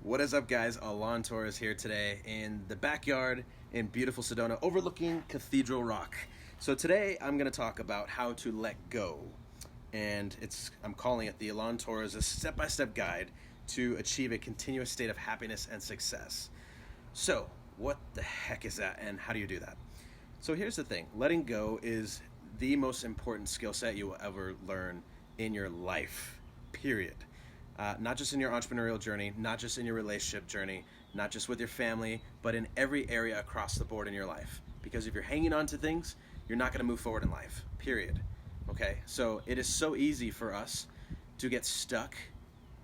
What is up, guys? Alain Torres here today in the backyard in beautiful Sedona overlooking Cathedral Rock. So today I'm going to talk about how to let go. And I'm calling it the Alain Torres step-by-step guide to achieve a continuous state of happiness and success. So what the heck is that, and how do you do that? So here's the thing. Letting go is the most important skill set you will ever learn in your life, period. Not just in your entrepreneurial journey, not just in your relationship journey, not just with your family, but in every area across the board in your life. Because if you're hanging on to things, you're not going to move forward in life, period. Okay? So it is so easy for us to get stuck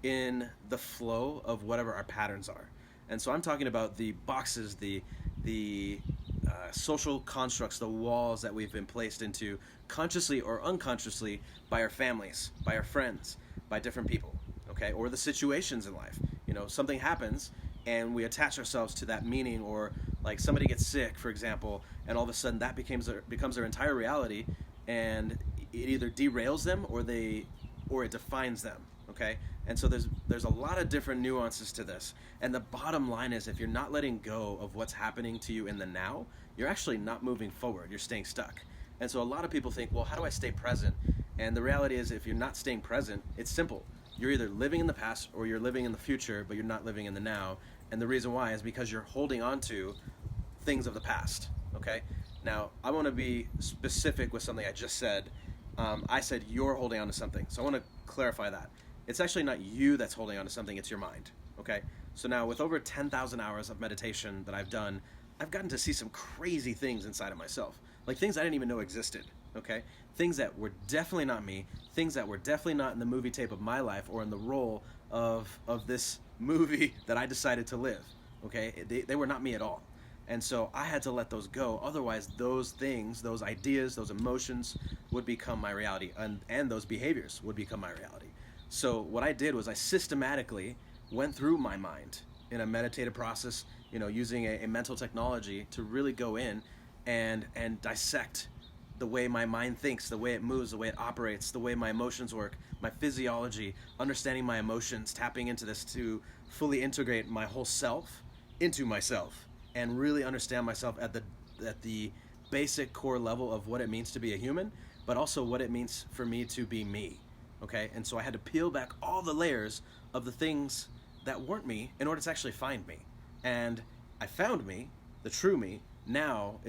in the flow of whatever our patterns are. And so I'm talking about the boxes, the social constructs, the walls that we've been placed into consciously or unconsciously by our families, by our friends, by different people. Okay, or the situations in life. You know, something happens and we attach ourselves to that meaning, or like somebody gets sick, for example, and all of a sudden that becomes their entire reality, and it either derails them or it defines them. Okay, and so there's a lot of different nuances to this, and the bottom line is, if you're not letting go of what's happening to you in the now, you're actually not moving forward. You're staying stuck. And so a lot of people think, well, how do I stay present? And the reality is, if you're not staying present, it's simple. You're either living in the past or you're living in the future, but you're not living in the now. And the reason why is because you're holding on to things of the past. Okay? Now, I want to be specific with something I just said. I said you're holding on to something. So I want to clarify that. It's actually not you that's holding on to something, it's your mind. Okay? So now, with over 10,000 hours of meditation that I've done, I've gotten to see some crazy things inside of myself. Like things I didn't even know existed. Okay? Things that were definitely not me, things that were definitely not in the movie tape of my life or in the role of this movie that I decided to live. Okay? They were not me at all. And so I had to let those go. Otherwise, those things, those ideas, those emotions would become my reality, and those behaviors would become my reality. So what I did was I systematically went through my mind in a meditative process, using a mental technology to really go in and dissect the way my mind thinks, the way it moves, the way it operates, the way my emotions work, my physiology, understanding my emotions, tapping into this to fully integrate my whole self into myself and really understand myself at the basic core level of what it means to be a human, but also what it means for me to be me. Okay? And so I had to peel back all the layers of the things that weren't me in order to actually find me. And I found me, the true me. Now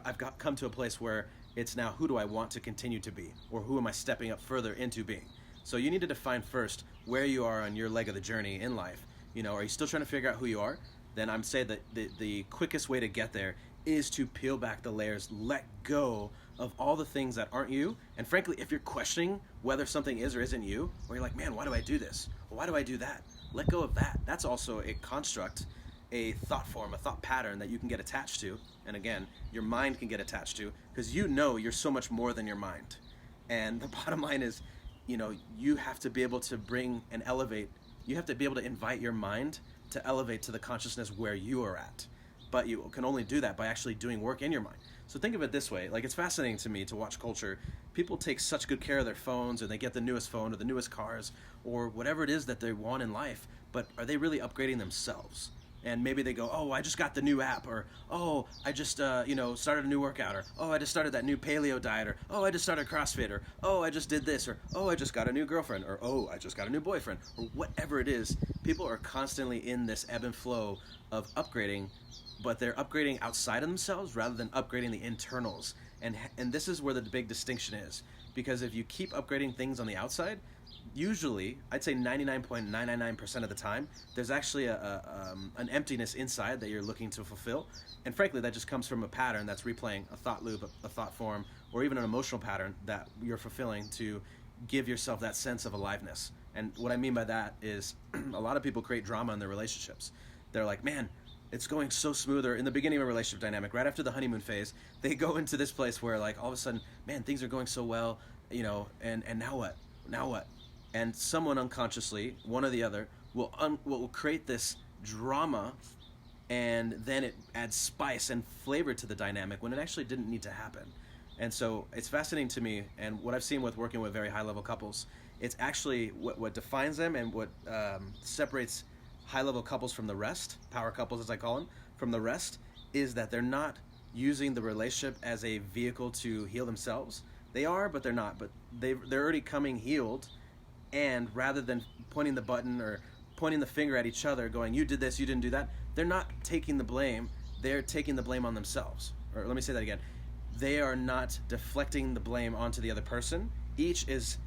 I've come to a place where it's now, who do I want to continue to be, or who am I stepping up further into being? So you need to define first where you are on your leg of the journey in life. Are you still trying to figure out who you are? Then I'm saying that the quickest way to get there is to peel back the layers, let go of all the things that aren't you. And frankly, if you're questioning whether something is or isn't you, or you're like, man, why do I do this? Well, why do I do that? Let go of that. That's also a construct, a thought form, a thought pattern that you can get attached to. And again, your mind can get attached to, because you're so much more than your mind. And the bottom line is, you have to be able to bring and elevate. You have to be able to invite your mind to elevate to the consciousness where you are at. But you can only do that by actually doing work in your mind. So think of it this way. Like, it's fascinating to me to watch culture. People take such good care of their phones, or they get the newest phone or the newest cars or whatever it is that they want in life, but are they really upgrading themselves? And maybe they go, oh, I just got the new app, or oh, I just started a new workout, or oh, I just started that new paleo diet, or oh, I just started CrossFit, or oh, I just did this, or oh, I just got a new girlfriend, or oh, I just got a new boyfriend, or whatever it is. People are constantly in this ebb and flow of upgrading, but they're upgrading outside of themselves rather than upgrading the internals. And this is where the big distinction is, because if you keep upgrading things on the outside, usually, I'd say 99.999% of the time, there's actually an emptiness inside that you're looking to fulfill. And frankly, that just comes from a pattern that's replaying a thought loop, a thought form, or even an emotional pattern that you're fulfilling to give yourself that sense of aliveness. And what I mean by that is a lot of people create drama in their relationships. They're like, man, it's going so smooth, or in the beginning of a relationship dynamic, right after the honeymoon phase, they go into this place where, like, all of a sudden, man, things are going so well, and now what? Now what? And someone unconsciously, one or the other, will create this drama, and then it adds spice and flavor to the dynamic when it actually didn't need to happen. And so it's fascinating to me, and what I've seen with working with very high-level couples, it's actually what defines them and what separates high-level couples from the rest, power couples as I call them, from the rest, is that they're not using the relationship as a vehicle to heal themselves. They are, but they're not. But they're already coming healed, and rather than pointing the button or pointing the finger at each other, going, you did this, you didn't do that, they're not taking the blame. They're taking the blame on themselves. Or let me say that again. They are not deflecting the blame onto the other person. Each is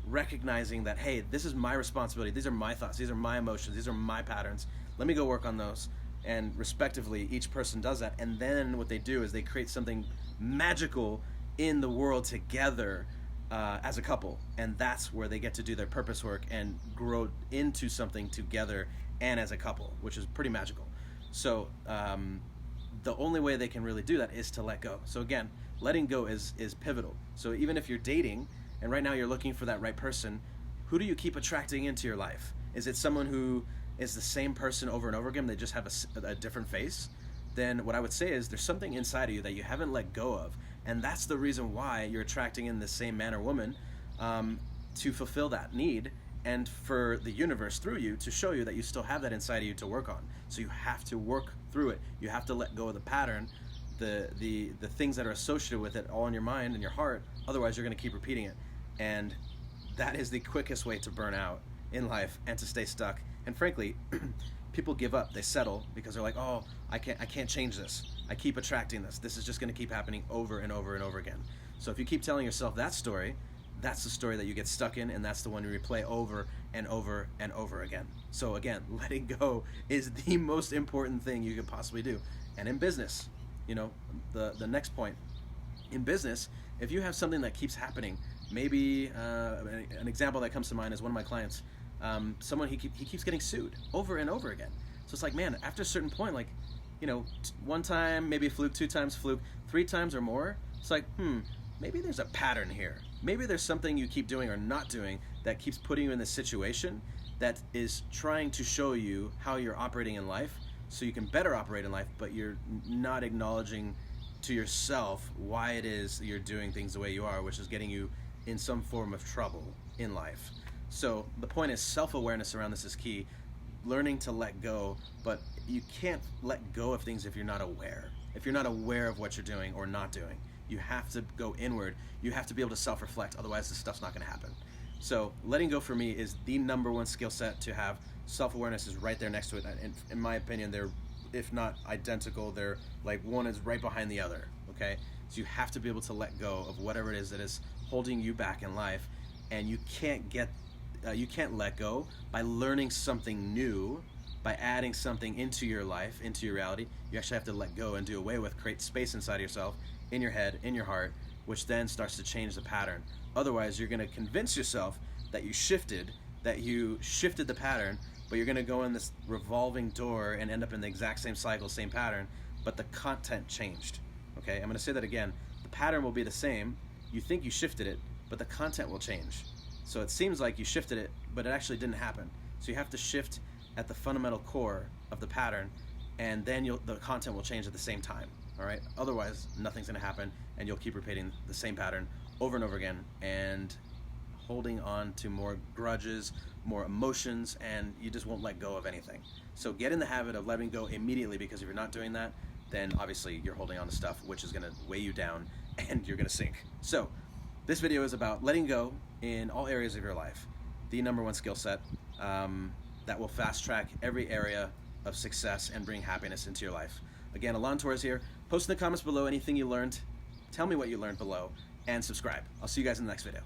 recognizing that, hey, this is my responsibility. These are my thoughts. These are my emotions. These are my patterns. Let me go work on those. And respectively, each person does that. And then what they do is they create something magical in the world together as a couple. And that's where they get to do their purpose work and grow into something together and as a couple, which is pretty magical. So the only way they can really do that is to let go. So again, letting go is pivotal. So even if you're dating and right now you're looking for that right person, who do you keep attracting into your life? Is it someone who is the same person over and over again, they just have a different face? Then what I would say is there's something inside of you that you haven't let go of, and that's the reason why you're attracting in the same man or woman, to fulfill that need and for the universe through you to show you that you still have that inside of you to work on. So you have to work through it. You have to let go of the pattern, the things that are associated with it all in your mind and your heart. Otherwise you're going to keep repeating it, and that is the quickest way to burn out in life and to stay stuck. And frankly, people give up. They settle because they're like, oh, I can't change this. I keep attracting this. This is just going to keep happening over and over and over again. So if you keep telling yourself that story, that's the story that you get stuck in, and that's the one you replay over and over and over again. So again, letting go is the most important thing you could possibly do. And in business, the next point, in business, if you have something that keeps happening, maybe an example that comes to mind is one of my clients. Someone he keeps getting sued over and over again. So it's like, man, after a certain point, like, one time, maybe a fluke, 2 times fluke, 3 times or more, it's like, maybe there's a pattern here. Maybe there's something you keep doing or not doing that keeps putting you in this situation that is trying to show you how you're operating in life so you can better operate in life, but you're not acknowledging to yourself why it is you're doing things the way you are, which is getting you in some form of trouble in life. So the point is, self-awareness around this is key. Learning to let go, but you can't let go of things if you're not aware. If you're not aware of what you're doing or not doing, you have to go inward. You have to be able to self-reflect. Otherwise, this stuff's not going to happen. So letting go for me is the number one skill set to have. Self-awareness is right there next to it. And in my opinion, they're, if not identical, they're like one is right behind the other. Okay, so you have to be able to let go of whatever it is that is holding you back in life, and you can't let go by learning something new, by adding something into your life, into your reality. You actually have to let go and do away with, create space inside yourself, in your head, in your heart, which then starts to change the pattern. Otherwise, you're going to convince yourself that you shifted the pattern, but you're going to go in this revolving door and end up in the exact same cycle, same pattern, but the content changed. Okay, I'm going to say that again. The pattern will be the same. You think you shifted it, but the content will change. So it seems like you shifted it, but it actually didn't happen. So you have to shift at the fundamental core of the pattern, and then the content will change at the same time. All right. Otherwise, nothing's going to happen, and you'll keep repeating the same pattern over and over again, and holding on to more grudges, more emotions, and you just won't let go of anything. So get in the habit of letting go immediately, because if you're not doing that, then obviously you're holding on to stuff which is going to weigh you down, and you're going to sink. So this video is about letting go in all areas of your life. The number one skill set that will fast track every area of success and bring happiness into your life. Again, Alain Torres here. Post in the comments below anything you learned. Tell me what you learned below, and subscribe. I'll see you guys in the next video.